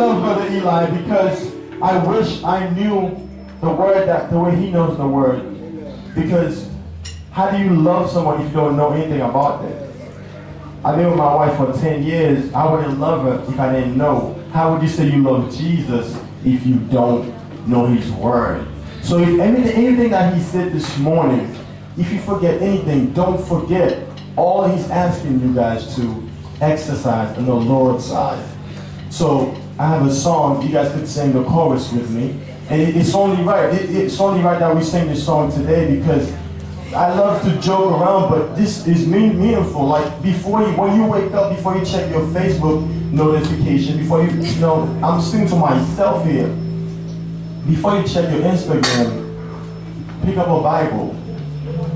love Brother Eli because I wish I knew the word the way he knows the word. Because how do you love someone if you don't know anything about them? I've been with my wife for 10 years. I wouldn't love her if I didn't know. How would you say you love Jesus if you don't know his word? So if anything that he said this morning, if you forget anything, don't forget. All he's asking you guys to exercise on the Lord's side. So I have a song. You guys could sing the chorus with me. And it's only right. It's only right that we sing this song today because I love to joke around, but this is meaningful. Like when you wake up, before you check your Facebook notification, before you know, I'm singing to myself here. Before you check your Instagram, pick up a Bible.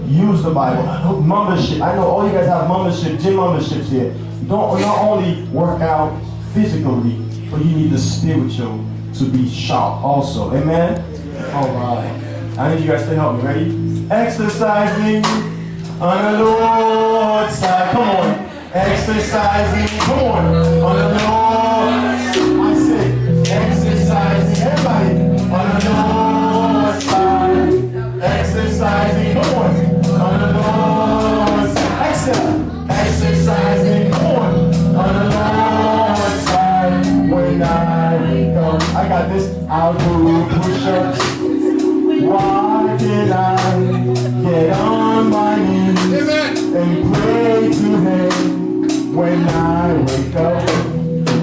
Use the Bible. Membership. I know all you guys have membership, gym memberships here. Don't not only work out physically, but you need the spiritual to be sharp also. Amen? All right. I need you guys to help me. Ready? Exercising on the Lord's side. Come on. Exercising. Come on. On the Lord's side. I said exercising. Everybody. On the Lord's side. Exercising. Come on. On the Lord's side. Exercising. Come on the Lord's side. When I wake up, I got this. I'll do push-ups. Why can I get on my knees and pray to him? When I wake up,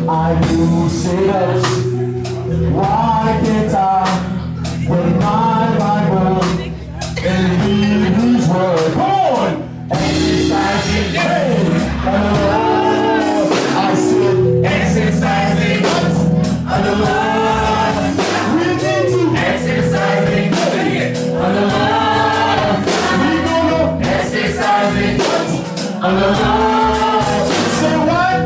I do sit-ups. Why can't I with my Bible and read his word? Come on! Exercising, pray on the Lord. I said exercising on the Lord. We need to exercising on the Lord. We gonna exercising on the Lord. Say what?